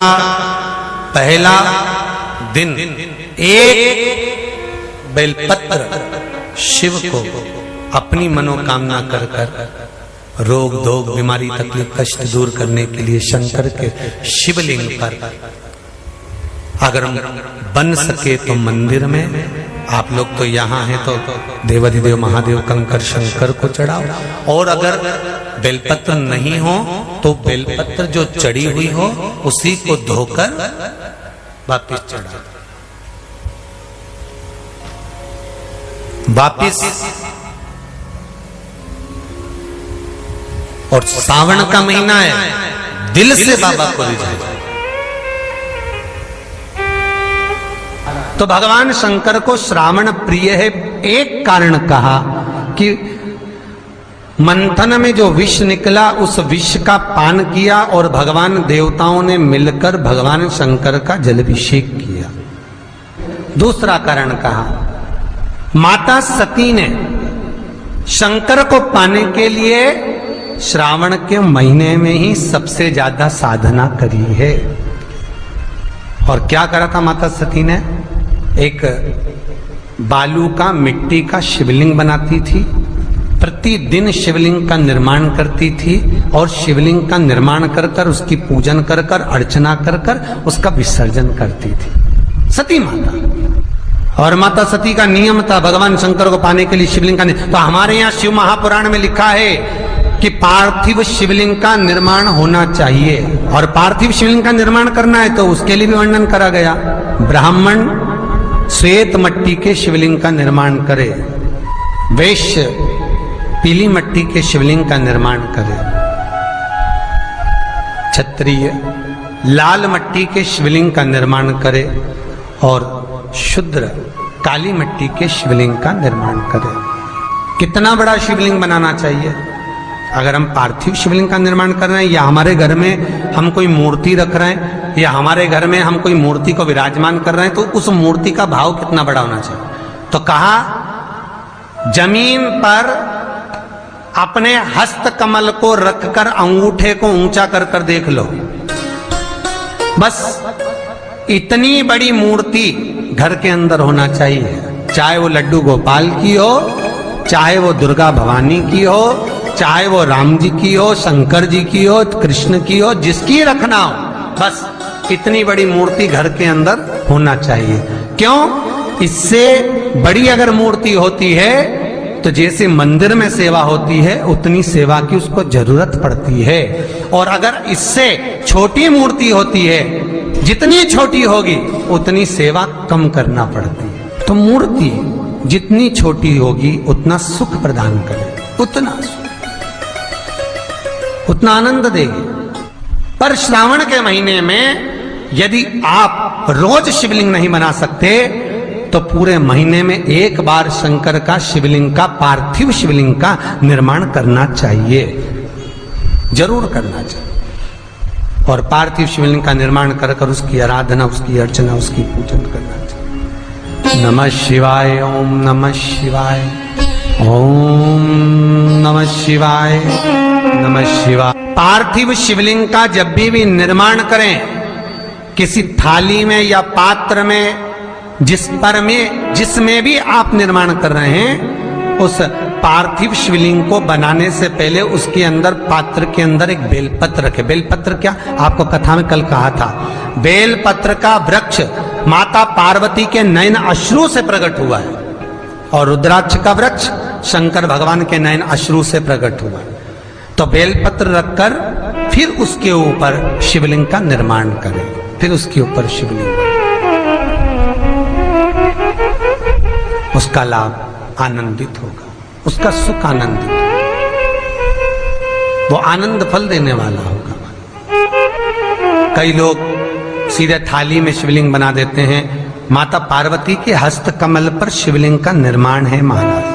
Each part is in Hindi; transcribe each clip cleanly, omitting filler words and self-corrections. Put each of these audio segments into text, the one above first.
पहला दिन एक बेलपत्र शिव को अपनी मनोकामना कर कर रोग धोग बीमारी तकलीफ कष्ट दूर करने के लिए शंकर के शिवलिंग पर अगर बन सके तो मंदिर में, आप लोग तो यहाँ हैं तो देवाधिदेव महादेव कंकर शंकर को चढ़ाओ, और अगर बेलपत्र नहीं हो तो बेलपत्र जो चढ़ी हुई हो उसी को धोकर वापिस चढ़ाओ। वापिस और सावन का महीना है, दिल से बाबा को रिझाओ। तो भगवान शंकर को श्रावण प्रिय है, एक कारण कहा कि मंथन में जो विष निकला उस विष का पान किया और भगवान देवताओं ने मिलकर भगवान शंकर का जलाभिषेक किया। दूसरा कारण कहा, माता सती ने शंकर को पाने के लिए श्रावण के महीने में ही सबसे ज्यादा साधना करी है। और क्या करा था माता सती ने? एक बालू का मिट्टी का शिवलिंग बनाती थी, प्रतिदिन शिवलिंग का निर्माण करती थी और शिवलिंग का निर्माण कर कर उसकी पूजन कर कर अर्चना कर कर उसका विसर्जन करती थी सती माता। और माता सती का नियम था भगवान शंकर को पाने के लिए शिवलिंग का तो हमारे यहाँ शिव महापुराण में लिखा है कि पार्थिव शिवलिंग का निर्माण होना चाहिए, और पार्थिव शिवलिंग का निर्माण करना है तो उसके लिए भी वर्णन करा गया। ब्राह्मण श्वेत मट्टी के शिवलिंग का निर्माण करे, वैश्य पीली मट्टी के शिवलिंग का निर्माण करे, क्षत्रिय लाल मट्टी के शिवलिंग का निर्माण करे और शूद्र काली मट्टी के शिवलिंग का निर्माण करे। कितना बड़ा शिवलिंग बनाना चाहिए? अगर हम पार्थिव शिवलिंग का निर्माण कर रहे हैं या हमारे घर में हम कोई मूर्ति रख रहे हैं या हमारे घर में हम कोई मूर्ति को विराजमान कर रहे हैं तो उस मूर्ति का भाव कितना बड़ा होना चाहिए? तो कहा, जमीन पर अपने हस्त कमल को रखकर अंगूठे को ऊंचा कर कर देख लो, बस इतनी बड़ी मूर्ति घर के अंदर होना चाहिए। चाहे वो लड्डू गोपाल की हो, चाहे वो दुर्गा भवानी की हो, चाहे वो राम जी की हो, शंकर जी की हो, कृष्ण की हो, जिसकी रखना हो, बस इतनी बड़ी मूर्ति घर के अंदर होना चाहिए। क्यों? इससे बड़ी अगर मूर्ति होती है तो जैसे मंदिर में सेवा होती है उतनी सेवा की उसको जरूरत पड़ती है, और अगर इससे छोटी मूर्ति होती है, जितनी छोटी होगी उतनी सेवा कम करना पड़ती है। तो मूर्ति जितनी छोटी होगी उतना सुख प्रदान करेगी, उतना आनंद देगी। पर श्रावण के महीने में यदि आप रोज शिवलिंग नहीं बना सकते तो पूरे महीने में एक बार शंकर का शिवलिंग का, पार्थिव शिवलिंग का निर्माण करना चाहिए, जरूर करना चाहिए। और पार्थिव शिवलिंग का निर्माण कर कर उसकी आराधना, उसकी अर्चना, उसकी पूजन करना चाहिए। नमः शिवाय, ओम नमः शिवाय, ओम नमः शिवाय, नमः शिवाय। पार्थिव शिवलिंग का जब भी निर्माण करें, किसी थाली में या पात्र में, जिसमें भी आप निर्माण कर रहे हैं, उस पार्थिव शिवलिंग को बनाने से पहले उसके अंदर, पात्र के अंदर एक बेलपत्र रखे। बेलपत्र क्या, आपको कथा में कल कहा था, बेलपत्र का वृक्ष माता पार्वती के नयन अश्रु से प्रकट हुआ है, और रुद्राक्ष का वृक्ष शंकर भगवान के नयन अश्रु से प्रकट हुआ है। तो बेलपत्र रखकर फिर उसके ऊपर शिवलिंग का निर्माण करें, फिर उसके ऊपर शिवलिंग, उसका लाभ आनंदित होगा, उसका सुख आनंदित, वो आनंद फल देने वाला होगा। कई लोग सीधे थाली में शिवलिंग बना देते हैं। माता पार्वती के हस्त कमल पर शिवलिंग का निर्माण है महाराज,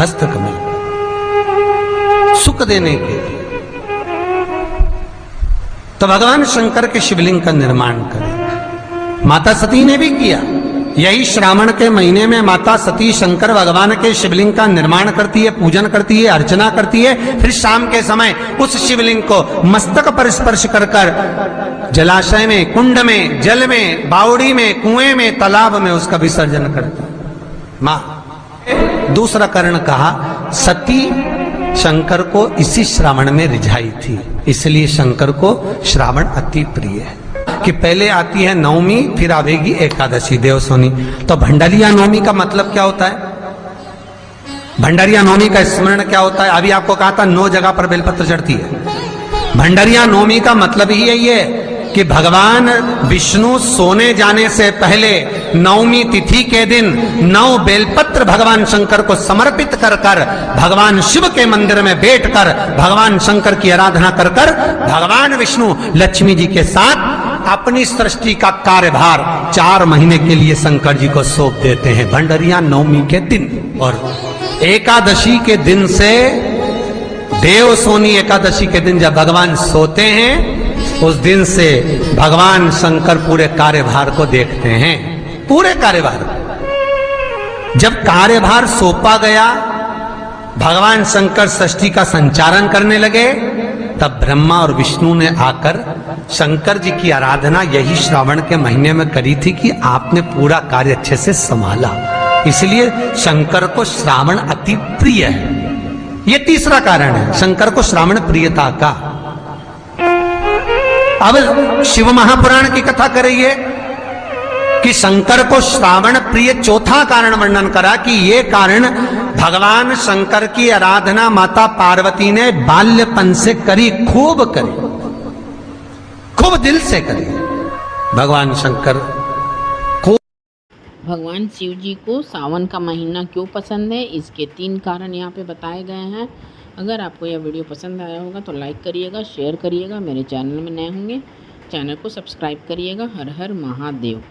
हस्त कमल सुख देने के लिए। तो भगवान शंकर के शिवलिंग का निर्माण करें। माता सती ने भी किया, यही श्रावण के महीने में माता सती शंकर भगवान के शिवलिंग का निर्माण करती है, पूजन करती है, अर्चना करती है। फिर शाम के समय उस शिवलिंग को मस्तक पर स्पर्श कर कर जलाशय में, कुंड में, जल में, बावड़ी में, कुएं में, तालाब में उसका विसर्जन करती है मां। दूसरा कारण कहा, सती शंकर को इसी श्रावण में रिझाई थी, इसलिए शंकर को श्रावण अति प्रिय है। कि पहले आती है नवमी, फिर आवेगी एकादशी देवसोनी। तो भंडारिया नवमी का मतलब क्या होता है? भंडारिया नवमी का स्मरण क्या होता है? अभी आपको कहा था 9 जगह पर बेलपत्र चढ़ती है। भंडारिया नवमी का मतलब ही यही है कि भगवान विष्णु सोने जाने से पहले नवमी तिथि के दिन 9 बेलपत्र भगवान शंकर को समर्पित कर कर भगवान शिव के मंदिर में बैठकर भगवान शंकर की आराधना कर कर भगवान विष्णु लक्ष्मी जी के साथ अपनी सृष्टि का कार्यभार 4 महीने के लिए शंकर जी को सौंप देते हैं भंडारिया नवमी के दिन। और एकादशी के दिन से, देवसोनी एकादशी के दिन जब भगवान सोते हैं, उस दिन से भगवान शंकर पूरे कार्यभार को देखते हैं, पूरे कार्यभार। जब कार्यभार सौंपा गया, भगवान शंकर सृष्टि का संचालन करने लगे, तब ब्रह्मा और विष्णु ने आकर शंकर जी की आराधना यही श्रावण के महीने में करी थी कि आपने पूरा कार्य अच्छे से संभाला, इसलिए शंकर को श्रावण अति प्रिय है। ये तीसरा कारण है शंकर को श्रावण प्रियता का। अब शिव महापुराण की कथा करिए कि शंकर को श्रावण प्रिय चौथा कारण वर्णन करा कि ये कारण भगवान शंकर की आराधना माता पार्वती ने बाल्यपन से करी, खूब करी, खूब दिल से करी। भगवान शंकर भगवान शिव जी को सावन का महीना क्यों पसंद है, इसके 3 कारण यहाँ पे बताए गए हैं। अगर आपको यह वीडियो पसंद आया होगा तो लाइक करिएगा, शेयर करिएगा। मेरे चैनल में नए होंगे चैनल को सब्सक्राइब करिएगा। हर हर महादेव।